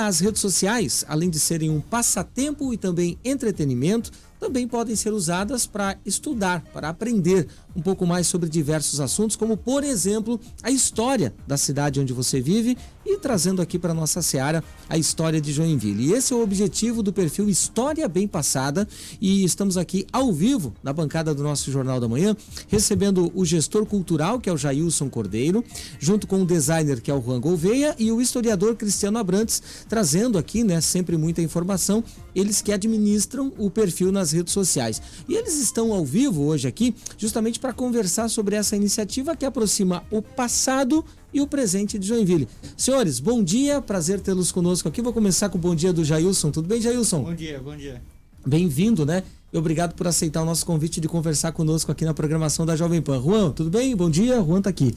As redes sociais, além de serem um passatempo e também entretenimento, também podem ser usadas para estudar, para aprender um pouco mais sobre diversos assuntos, como, por exemplo, a história da cidade onde você vive e trazendo aqui para nossa seara a história de Joinville. E esse é o objetivo do perfil História Bem Passada e estamos aqui ao vivo na bancada do nosso Jornal da Manhã, recebendo o gestor cultural, que é o Jailson Cordeiro, junto com o designer, que é o Juan Gouveia, e o historiador Cristiano Abrantes, trazendo aqui, sempre muita informação, eles que administram o perfil nas redes sociais. E eles estão ao vivo hoje aqui justamente para conversar sobre essa iniciativa que aproxima o passado e o presente de Joinville. Senhores, bom dia, prazer tê-los conosco aqui. Vou começar com o bom dia do Jailson. Tudo bem, Jailson? Bom dia, bom dia. Bem-vindo, E obrigado por aceitar o nosso convite de conversar conosco aqui na programação da Jovem Pan. Juan, tudo bem? Bom dia, Juan tá aqui.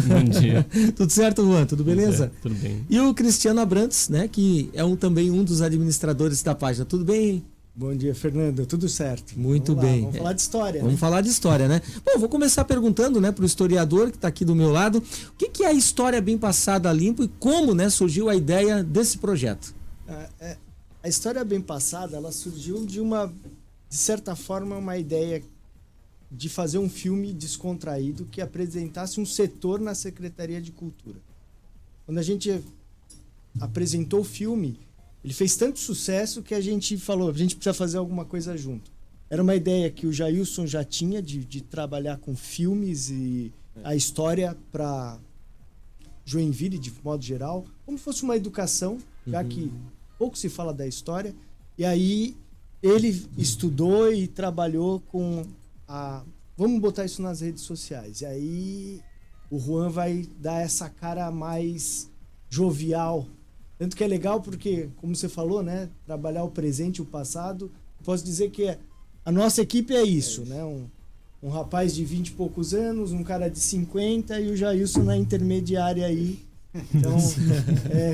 Bom dia. Tudo certo, Juan? Tudo beleza? Tudo bem. E o Cristiano Abrantes, que é também um dos administradores da página. Tudo bem? Bom dia, Fernando. Tudo certo. Muito bem. Vamos falar de história. Vamos falar de história, Bom, vou começar perguntando, para o historiador que está aqui do meu lado, o que é a História Bem Passada a Limpo e como, surgiu a ideia desse projeto? A História Bem Passada, ela surgiu de certa forma, uma ideia de fazer um filme descontraído que apresentasse um setor na Secretaria de Cultura. Quando a gente apresentou o filme, ele fez tanto sucesso que a gente falou, a gente precisa fazer alguma coisa junto. Era uma ideia que o Jailson já tinha de trabalhar com filmes e a história para Joinville, de modo geral, como se fosse uma educação, já que pouco se fala da história. E aí ele estudou e trabalhou com vamos botar isso nas redes sociais. E aí o Juan vai dar essa cara mais jovial. Tanto que é legal porque, como você falou, trabalhar o presente e o passado. Posso dizer que a nossa equipe é isso, Um rapaz de 20 e poucos anos, um cara de 50 e o Jailson na intermediária aí. Então,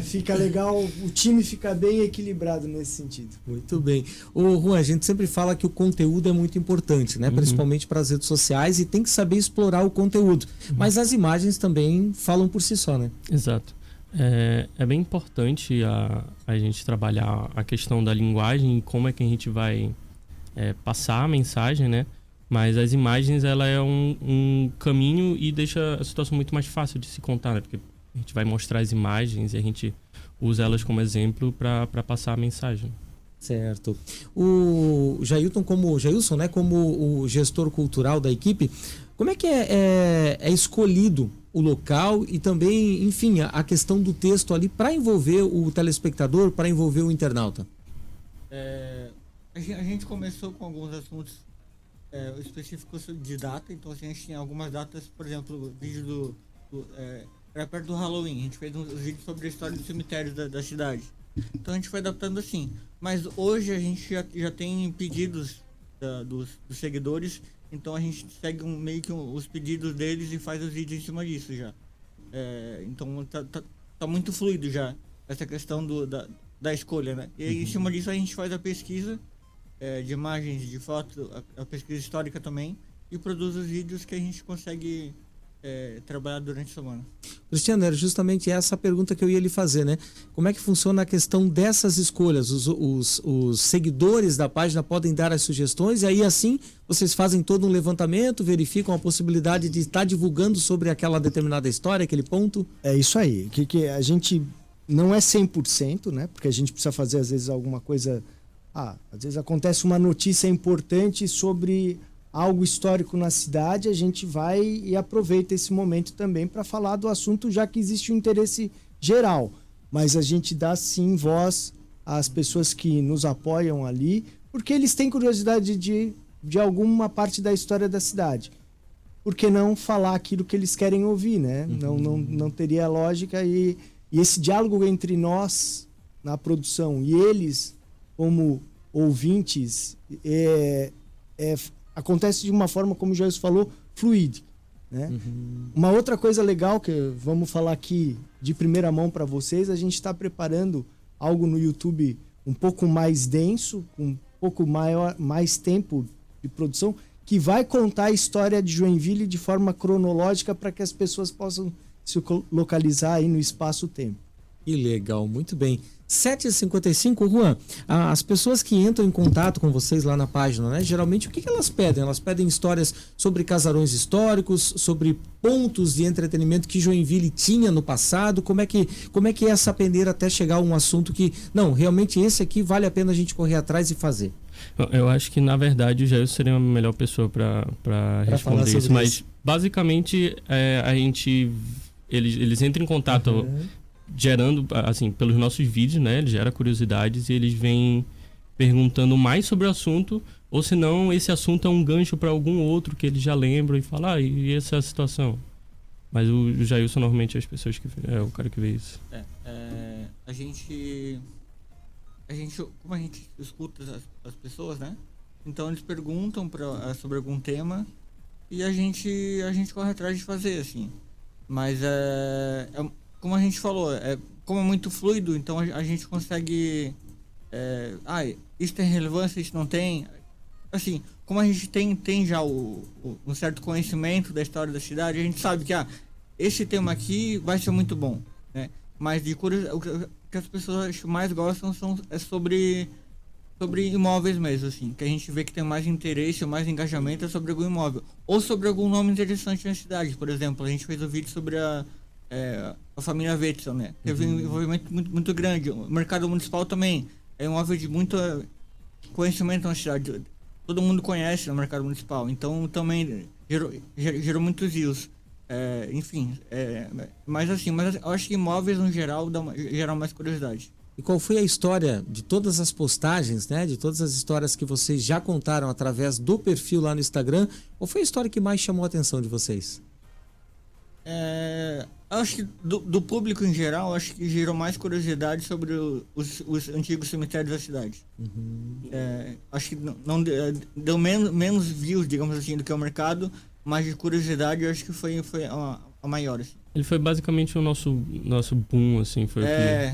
fica legal, o time fica bem equilibrado nesse sentido. Muito bem. Ô, Juan, a gente sempre fala que o conteúdo é muito importante, Principalmente para as redes sociais, e tem que saber explorar o conteúdo. Mas as imagens também falam por si só, Exato. É bem importante a gente trabalhar a questão da linguagem e como é que a gente vai passar a mensagem, Mas as imagens, ela é um caminho e deixa a situação muito mais fácil de se contar, Porque a gente vai mostrar as imagens e a gente usa elas como exemplo para passar a mensagem. Certo. O Jailson, como o gestor cultural da equipe, como é que é escolhido o local e também, enfim, a questão do texto ali para envolver o telespectador, para envolver o internauta? A gente começou com alguns assuntos específicos de data, então a gente tinha algumas datas, por exemplo, o vídeo era perto do Halloween, a gente fez uns vídeos sobre a história dos cemitérios da cidade. Então a gente foi adaptando assim. Mas hoje a gente já tem pedidos dos seguidores, então a gente segue meio que os pedidos deles e faz os vídeos em cima disso já. Então tá muito fluido já essa questão da escolha, E aí, em cima disso a gente faz a pesquisa de imagens, de foto, a pesquisa histórica também, e produz os vídeos que a gente consegue trabalhar durante a semana. Cristiano, era justamente essa a pergunta que eu ia lhe fazer, Como é que funciona a questão dessas escolhas? Os seguidores da página podem dar as sugestões e aí assim vocês fazem todo um levantamento, verificam a possibilidade de estar divulgando sobre aquela determinada história, aquele ponto? É isso aí. Que a gente não é 100%, Porque a gente precisa fazer às vezes alguma coisa... às vezes acontece uma notícia importante sobre algo histórico na cidade, a gente vai e aproveita esse momento também para falar do assunto, já que existe um interesse geral. Mas a gente dá sim voz às pessoas que nos apoiam ali, porque eles têm curiosidade de alguma parte da história da cidade. Por que não falar aquilo que eles querem ouvir, Não teria lógica e esse diálogo entre nós na produção e eles como ouvintes acontece de uma forma, como o Jailson falou, fluida, Uma outra coisa legal que vamos falar aqui de primeira mão para vocês, a gente está preparando algo no YouTube um pouco mais denso, com um pouco mais tempo de produção, que vai contar a história de Joinville de forma cronológica para que as pessoas possam se localizar aí no espaço-tempo. Que legal, muito bem. 7h55, Juan, as pessoas que entram em contato com vocês lá na página, né? Geralmente o que elas pedem? Elas pedem histórias sobre casarões históricos, sobre pontos de entretenimento que Joinville tinha no passado. Como é que é essa peneira até chegar a um assunto que, não, realmente esse aqui vale a pena a gente correr atrás e fazer? Eu acho que, na verdade, o Jair seria a melhor pessoa para responder isso. Mas, basicamente, eles entram em contato gerando, assim, pelos nossos vídeos, né? Ele gera curiosidades e eles vêm perguntando mais sobre o assunto, ou se não, esse assunto é um gancho para algum outro que eles já lembram e falam, e essa é a situação. Mas o Jailson normalmente é as pessoas que é o cara que vê isso. A gente, como a gente escuta as pessoas, né? Então eles perguntam sobre algum tema e a gente corre atrás de fazer, assim. Mas como a gente falou, como é muito fluido, então a gente consegue... isso tem relevância, isso não tem. Assim, como a gente tem já um certo conhecimento da história da cidade, a gente sabe que esse tema aqui vai ser muito bom, né? Mas o que as pessoas mais gostam é sobre imóveis mesmo, assim, que a gente vê que tem mais interesse, mais engajamento é sobre algum imóvel ou sobre algum nome interessante na cidade. Por exemplo, a gente fez um vídeo sobre a família Wetzel, né? Teve um envolvimento muito grande. O mercado municipal também é um imóvel de muito conhecimento na cidade. Todo mundo conhece no mercado municipal, então também gerou muitos views. Mas eu acho que imóveis no geral geram mais curiosidade. E qual foi a história de todas as postagens, né? De todas as histórias que vocês já contaram através do perfil lá no Instagram? Qual foi a história que mais chamou a atenção de vocês? Acho que do público em geral, acho que gerou mais curiosidade sobre os antigos cemitérios da cidade. Acho que não deu menos views, digamos assim, do que o mercado, mas de curiosidade eu acho que foi a maior. Assim. Ele foi basicamente o nosso boom, assim, foi o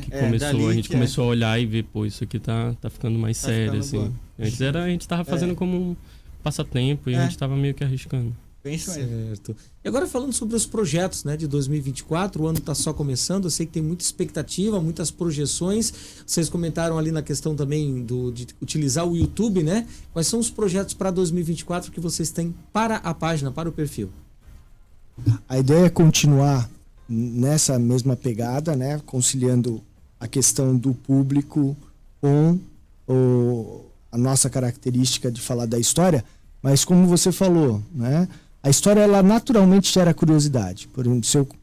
que começou. A gente começou a olhar e ver, pô, isso aqui tá ficando mais sério, assim. Antes a gente tava fazendo como um passatempo e a gente tava meio que arriscando. Certo. E agora falando sobre os projetos, né, de 2024, o ano está só começando, eu sei que tem muita expectativa, muitas projeções. Vocês comentaram ali na questão também de utilizar o YouTube, né? Quais são os projetos para 2024 que vocês têm para a página, para o perfil? A ideia é continuar nessa mesma pegada, né, conciliando a questão do público com a nossa característica de falar da história, mas como você falou, né, a história ela naturalmente gera curiosidade. Por exemplo,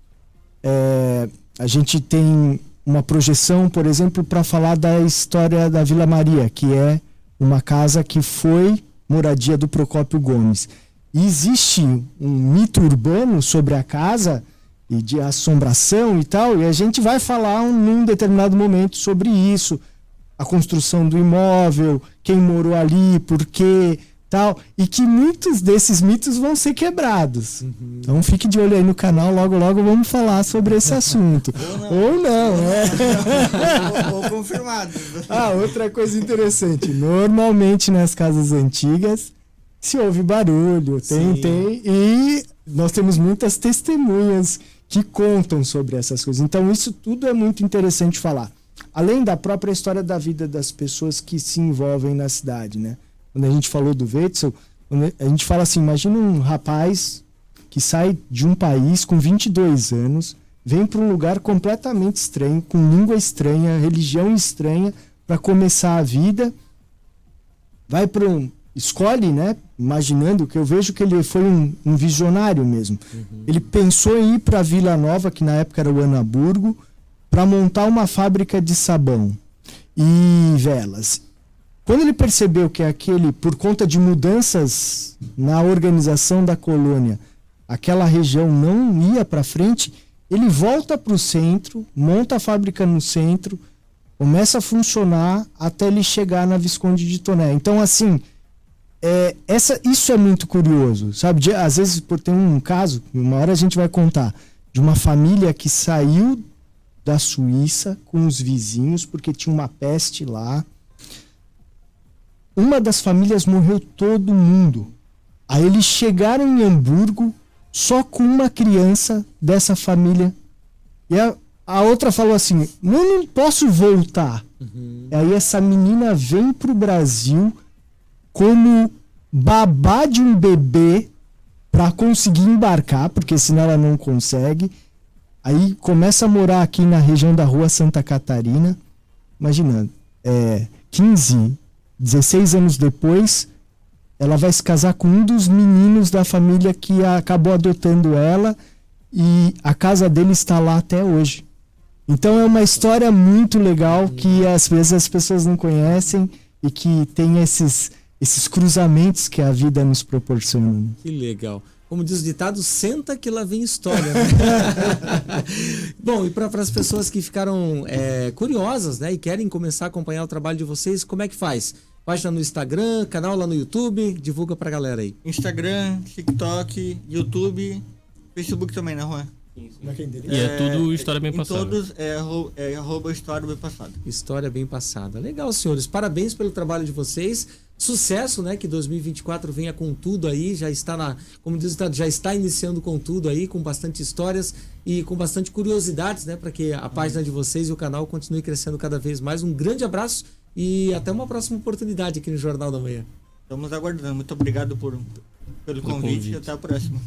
a gente tem uma projeção, por exemplo, para falar da história da Vila Maria, que é uma casa que foi moradia do Procópio Gomes. E existe um mito urbano sobre a casa e de assombração e tal, e a gente vai falar num determinado momento sobre isso, a construção do imóvel, quem morou ali, por quê, tal, e que muitos desses mitos vão ser quebrados. Então fique de olho aí no canal, logo vamos falar sobre esse assunto. Ou não, ou confirmado. Outra coisa interessante, normalmente nas casas antigas se ouve barulho, tem, e nós temos muitas testemunhas que contam sobre essas coisas. Então isso tudo é muito interessante falar. Além da própria história da vida das pessoas que se envolvem na cidade, né? Quando a gente falou do Wetzel, a gente fala assim, imagina um rapaz que sai de um país com 22 anos, vem para um lugar completamente estranho, com língua estranha, religião estranha, para começar a vida, vai para escolhe, né? Imaginando que eu vejo que ele foi um visionário mesmo. Ele pensou em ir para Vila Nova, que na época era o Anaburgo, para montar uma fábrica de sabão e velas. Quando ele percebeu que por conta de mudanças na organização da colônia, aquela região não ia para frente, ele volta para o centro, monta a fábrica no centro, começa a funcionar até ele chegar na Visconde de Toné. Então, assim, isso é muito curioso, sabe? Às vezes, tem um caso, uma hora a gente vai contar, de uma família que saiu da Suíça com os vizinhos porque tinha uma peste lá. Uma das famílias morreu todo mundo. Aí eles chegaram em Hamburgo só com uma criança dessa família. E a outra falou assim, eu não posso voltar. Aí essa menina vem pro Brasil como babá de um bebê para conseguir embarcar, porque senão ela não consegue. Aí começa a morar aqui na região da Rua Santa Catarina. Imagina, 15, 16 anos depois, ela vai se casar com um dos meninos da família que acabou adotando ela, e a casa dele está lá até hoje. Então é uma história muito legal que às vezes as pessoas não conhecem e que tem esses cruzamentos que a vida nos proporciona. Que legal. Como diz o ditado, senta que lá vem história. Né? Bom, e para as pessoas que ficaram curiosas, né, e querem começar a acompanhar o trabalho de vocês, como é que faz? Página no Instagram, canal lá no YouTube, divulga pra galera aí. Instagram, TikTok, YouTube, Facebook também, né, Juan? E é tudo História Bem Passada. Todos @ História Bem Passada. História Bem Passada. Legal, senhores. Parabéns pelo trabalho de vocês. Sucesso, né? Que 2024 venha com tudo aí. Já está como diz, já está iniciando com tudo aí, com bastante histórias e com bastante curiosidades, né? Para que a página de vocês e o canal continue crescendo cada vez mais. Um grande abraço e até uma próxima oportunidade aqui no Jornal da Manhã. Estamos aguardando. Muito obrigado pelo convite e até a próxima.